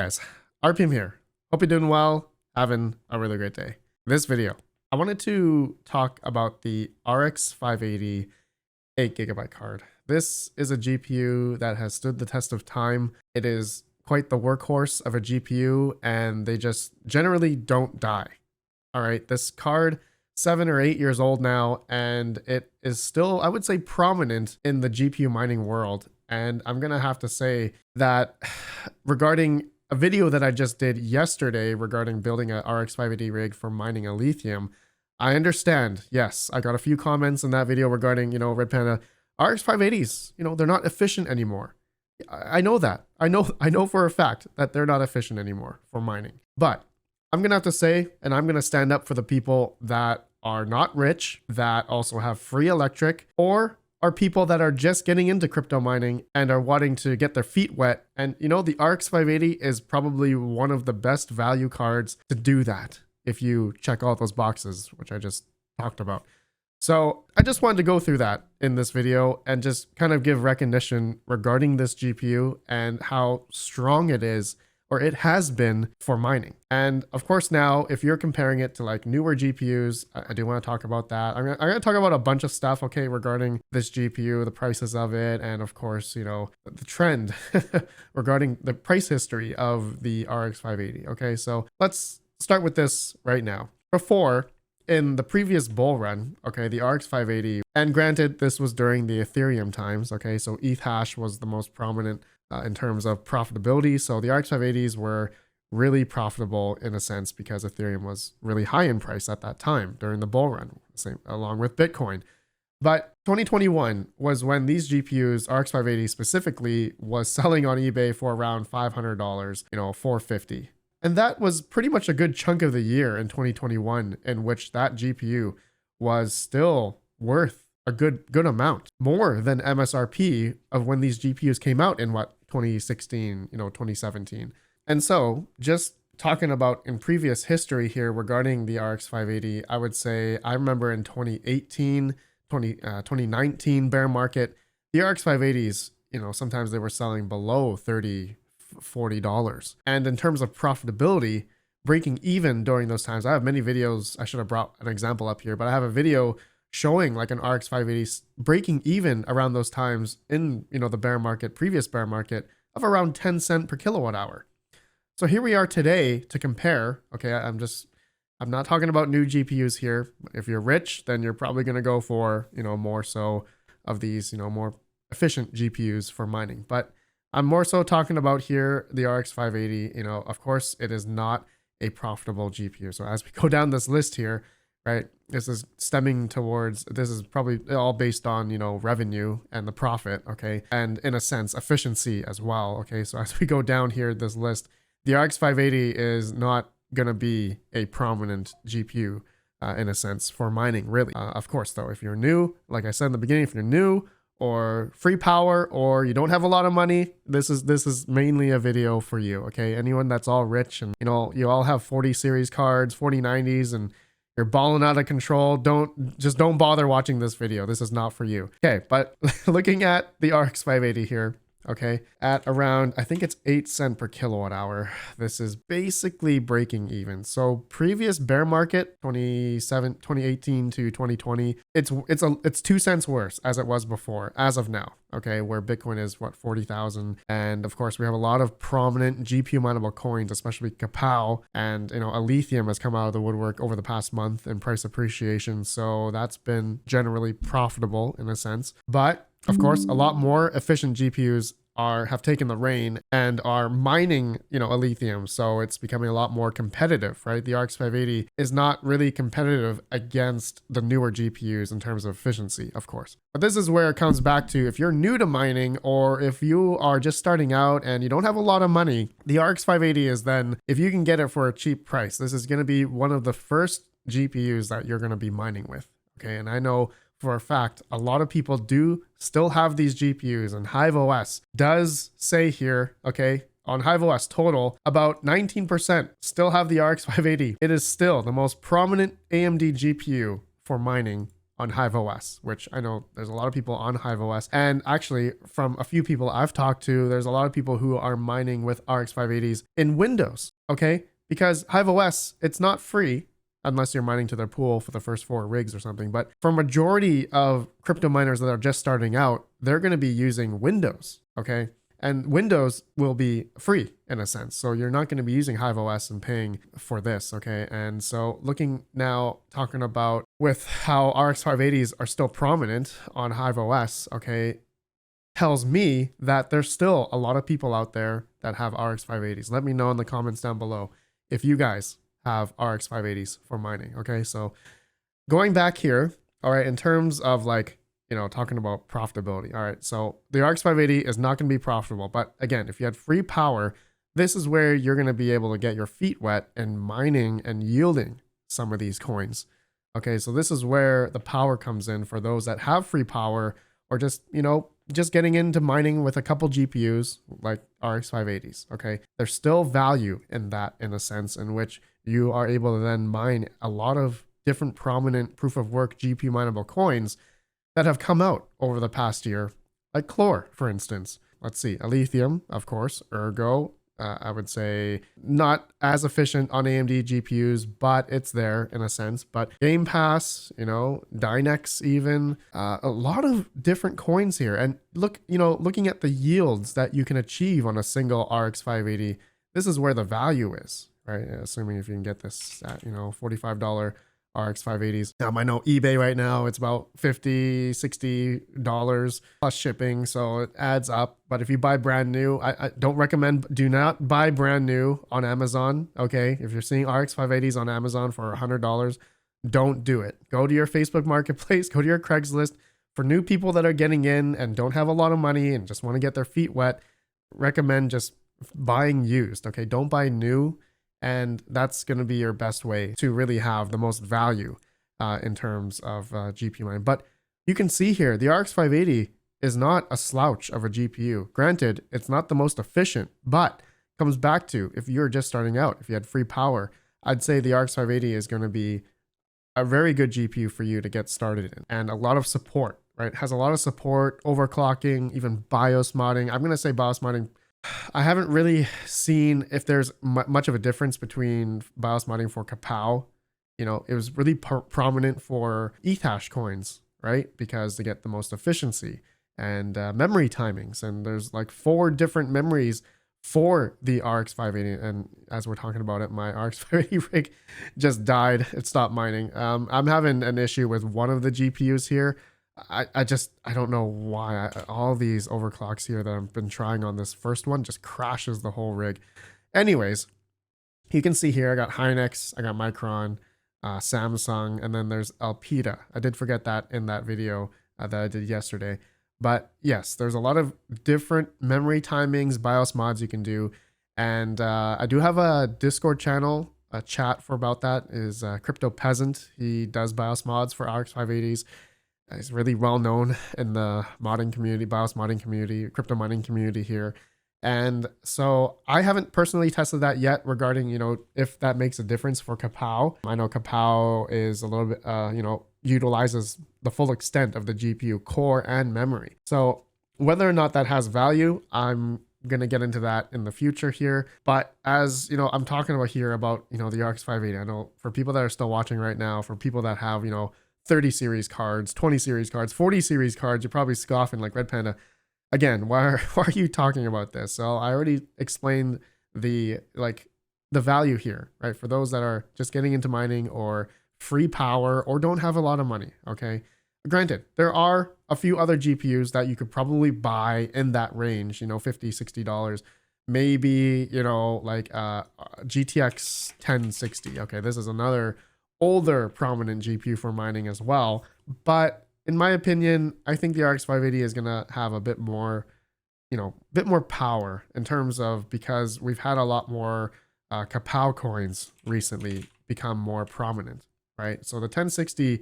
guys, RPM here. Hope you're doing well, having a really great day. This video, I wanted to talk about the RX 580 8GB card. This is a GPU that has stood the test of time. It is quite the workhorse of a GPU, and they just generally don't die. All right, this card, 7 or 8 years old now, and it is still, I would say, prominent in the GPU mining world. And I'm gonna have to say that regarding a video that I just did yesterday regarding building a RX 580 rig for mining a lithium, I understand. Yes, I got a few comments in that video regarding, Red Panda RX 580s. They're not efficient anymore. I know that. I know for a fact that they're not efficient anymore for mining. But I'm gonna have to say, and I'm gonna stand up for the people that are not rich, that also have free electric, or are people that are just getting into crypto mining and are wanting to get their feet wet. And the RX 580 is probably one of the best value cards to do that if you check all those boxes, which I just talked about. So I just wanted to go through that in this video and just kind of give recognition regarding this GPU and how strong it is, or it has been, for mining. And of course, now if you're comparing it to like newer GPUs, I do want to talk about that. I'm gonna talk about a bunch of stuff, okay, regarding this GPU, the prices of it, and of course, the trend regarding the price history of the RX 580. Okay, so let's start with this right now. Before, in the previous bull run, okay, the RX 580, and granted, this was during the Ethereum times, okay, so ETH hash was the most prominent in terms of profitability. So the RX 580s were really profitable in a sense because Ethereum was really high in price at that time during the bull run, same along with Bitcoin. But 2021 was when these GPUs, RX 580 specifically, was selling on eBay for around $500, $450. And that was pretty much a good chunk of the year in 2021 in which that GPU was still worth a good amount, more than MSRP of when these GPUs came out in 2016, 2017. And so just talking about in previous history here regarding the RX 580, I would say I remember in 2018, 2019 bear market, the RX 580s, sometimes they were selling below $30, $40. And in terms of profitability, breaking even during those times, I have many videos. I should have brought an example up here, but I have a video showing like an RX 580 breaking even around those times in, the bear market, previous bear market, of around 10 cents per kilowatt hour. So here we are today to compare. Okay, I'm not talking about new GPUs here. If you're rich, then you're probably going to go for, more so of these, more efficient GPUs for mining. But I'm more so talking about here the RX 580. Of course, it is not a profitable GPU. So as we go down this list here, right, this is probably all based on, revenue and the profit, okay? And in a sense, efficiency as well, okay? So as we go down here, this list, the RX 580 is not gonna be a prominent GPU in a sense for mining, really. Of course, though, if you're new, like I said in the beginning, if you're new or free power or you don't have a lot of money, this is mainly a video for you, okay? Anyone that's all rich and, you all have 40 series cards, 4090s, and you're balling out of control, don't bother watching this video. This is not for you. Okay, but looking at the RX 580 here, okay, at around, I think it's 8 cents per kilowatt hour, this is basically breaking even. So previous bear market, 2018 to 2020, it's 2 cents worse as it was before, as of now, okay, where Bitcoin is 40,000. And of course we have a lot of prominent GPU mineable coins, especially Kapow, and a lithium has come out of the woodwork over the past month in price appreciation. So that's been generally profitable in a sense. But of course, a lot more efficient GPUs have taken the reign and are mining, a lithium. So it's becoming a lot more competitive, right? The RX 580 is not really competitive against the newer GPUs in terms of efficiency, of course. But this is where it comes back to, if you're new to mining or if you are just starting out and you don't have a lot of money, the RX 580 is then, if you can get it for a cheap price, this is going to be one of the first GPUs that you're going to be mining with. Okay, and I know for a fact, a lot of people do still have these GPUs, and HiveOS does say here, okay, on HiveOS total, about 19% still have the RX 580. It is still the most prominent AMD GPU for mining on HiveOS, which I know there's a lot of people on HiveOS. And actually, from a few people I've talked to, there's a lot of people who are mining with RX 580s in Windows, okay? Because HiveOS, it's not free unless you're mining to their pool for the first 4 rigs or something. But for majority of crypto miners that are just starting out, they're going to be using Windows, okay? And Windows will be free in a sense. So you're not going to be using HiveOS and paying for this, okay? And so looking now, talking about with how RX 580s are still prominent on HiveOS, okay, tells me that there's still a lot of people out there that have RX 580s. Let me know in the comments down below if you guys have RX 580s for mining, okay? So going back here, all right, in terms of like, talking about profitability. All right, so the RX 580 is not going to be profitable. But again, if you had free power, this is where you're going to be able to get your feet wet and mining and yielding some of these coins. Okay, so this is where the power comes in for those that have free power or just, just getting into mining with a couple GPUs like RX 580s. Okay, there's still value in that in a sense in which you are able to then mine a lot of different prominent proof of work GPU mineable coins that have come out over the past year, like Chlor, for instance. Let's see, Lithium, of course, Ergo, I would say not as efficient on AMD GPUs, but it's there in a sense. But Game Pass, Dynex even, a lot of different coins here. And look, looking at the yields that you can achieve on a single RX 580, this is where the value is, right? Assuming if you can get this at, $45 RX 580s. I know eBay right now, it's about $50, $60 plus shipping. So it adds up. But if you buy brand new, I don't recommend, do not buy brand new on Amazon. Okay. If you're seeing RX 580s on Amazon for $100, don't do it. Go to your Facebook Marketplace, go to your Craigslist. For new people that are getting in and don't have a lot of money and just want to get their feet wet, recommend just buying used. Okay. Don't buy new. And that's going to be your best way to really have the most value in terms of GPU mining. But you can see here, the RX 580 is not a slouch of a GPU. Granted, it's not the most efficient, but comes back to if you're just starting out, if you had free power, I'd say the RX 580 is going to be a very good GPU for you to get started in. And a lot of support, right? It has a lot of support, overclocking, even BIOS modding. I'm going to say BIOS modding. I haven't really seen if there's much of a difference between BIOS modding for Kapow. It was really prominent for Ethash coins, right? Because they get the most efficiency and memory timings. And there's like 4 different memories for the RX 580. And as we're talking about it, my RX 580 rig just died. It stopped mining. I'm having an issue with one of the GPUs here. I don't know why all these overclocks here that I've been trying on this first one just crashes the whole rig. Anyways, you can see here I got Hynix, I got Micron, Samsung, and then there's Elpida. I did forget that in that video that I did yesterday. But yes, there's a lot of different memory timings, BIOS mods you can do. And I do have a Discord channel, a chat for about that is Crypto Peasant. He does BIOS mods for RX 580s. He's really well known in the modding community, BIOS modding community, crypto mining community here. And so I haven't personally tested that yet regarding, if that makes a difference for Kapow. I know Kapow is a little bit, utilizes the full extent of the GPU core and memory. So whether or not that has value, I'm going to get into that in the future here. But as, I'm talking about here about, the RX 580, I know for people that are still watching right now, for people that have, 30 series cards, 20 series cards, 40 series cards, you're probably scoffing like Red Panda. Again, why are you talking about this? So I already explained the value here, right? For those that are just getting into mining or free power or don't have a lot of money, okay? Granted, there are a few other GPUs that you could probably buy in that range, $50, $60. Maybe, like GTX 1060. Okay, this is another older prominent GPU for mining as well. But in my opinion, I think the RX 580 is going to have a bit more, bit more power in terms of, because we've had a lot more Kapow coins recently become more prominent, right? So the 1060,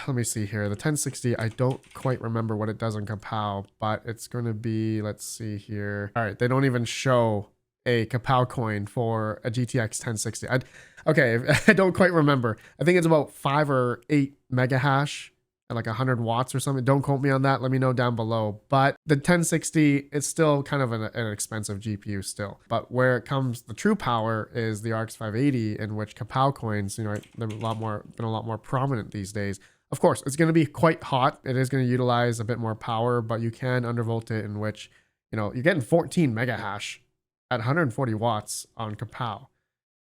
let me see here. The 1060, I don't quite remember what it does on Kapow, but it's going to be, let's see here. All right, they don't even show a Kapow coin for a GTX 1060. Okay, I don't quite remember. I think it's about 5 or 8 mega hash at like 100 watts or something. Don't quote me on that. Let me know down below. But the 1060 is still kind of an expensive GPU still. But where it comes, the true power is the RX 580, in which Kapow coins, you know, they're been a lot more prominent these days. Of course, it's going to be quite hot. It is going to utilize a bit more power, but you can undervolt it, in which, you know, you're getting 14 mega hash at 140 watts on Kapow.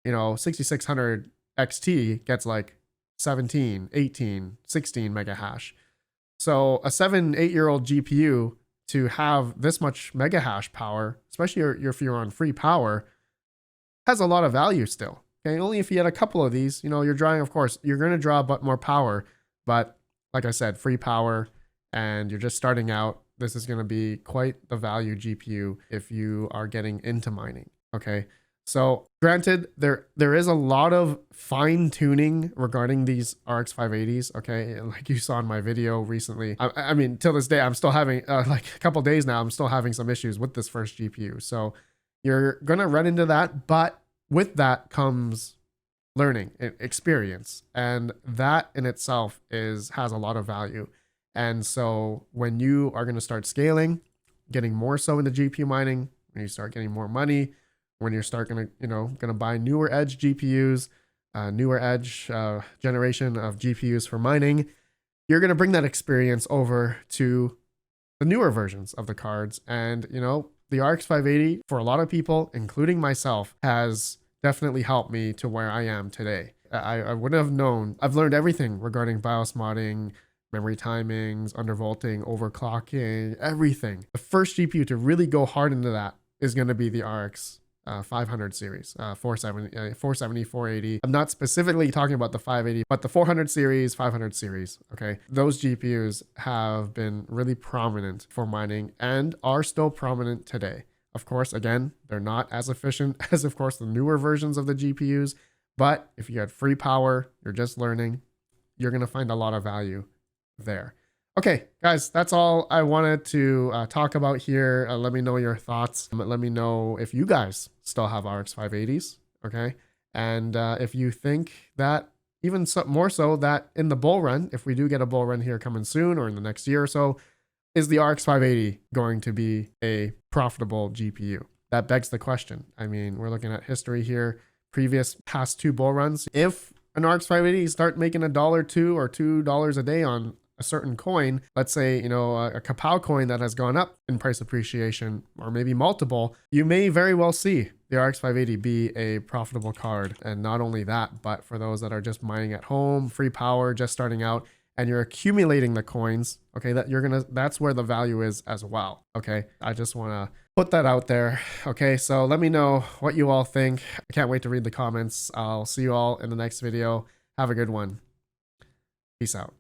You know, 6600 XT gets like 17, 18, 16 mega hash. So a 7-8-year-old GPU to have this much mega hash power, especially if you're on free power, has a lot of value still. Okay, only if you had a couple of these, you know, you're drawing, of course, you're going to draw but more power. But like I said, free power, and you're just starting out, this is going to be quite the value GPU if you are getting into mining. Okay. So granted, there is a lot of fine tuning regarding these RX 580s. Okay, like you saw in my video recently. I mean, till this day, I'm still having like a couple days now, I'm still having some issues with this first GPU. So you're gonna run into that, but with that comes learning, experience, and that in itself has a lot of value. And so when you are gonna start scaling, getting more so into GPU mining, when you start getting more money, when you start gonna buy newer edge GPUs, newer edge generation of GPUs for mining, you're gonna bring that experience over to the newer versions of the cards. And you know, the RX 580 for a lot of people, including myself, has definitely helped me to where I am today. I wouldn't have known. I've learned everything regarding BIOS modding, memory timings, undervolting, overclocking, everything. The first GPU to really go hard into that is going to be the RX 500 series, 470, 480. I'm not specifically talking about the 580, but the 400 series, 500 series. Okay, those GPUs have been really prominent for mining and are still prominent today. Of course, again, they're not as efficient as, of course, the newer versions of the GPUs. But if you had free power, you're just learning, you're going to find a lot of value there. Okay, guys, that's all I wanted to talk about here. Let me know your thoughts. Let me know if you guys still have RX 580s, okay? And if you think that even more so that in the bull run, if we do get a bull run here coming soon or in the next year or so, is the RX 580 going to be a profitable GPU? That begs the question. I mean, we're looking at history here, past 2 bull runs. If an RX 580 start making $1, $2, or $2 a day on a certain coin, let's say, you know, a Kapow coin that has gone up in price appreciation, or maybe multiple, you may very well see the RX 580 be a profitable card. And not only that, but for those that are just mining at home, free power, just starting out, and you're accumulating the coins, okay, that's where the value is as well. Okay, I just want to put that out there. Okay, so let me know what you all think. I can't wait to read the comments. I'll see you all in the next video. Have a good one. Peace out.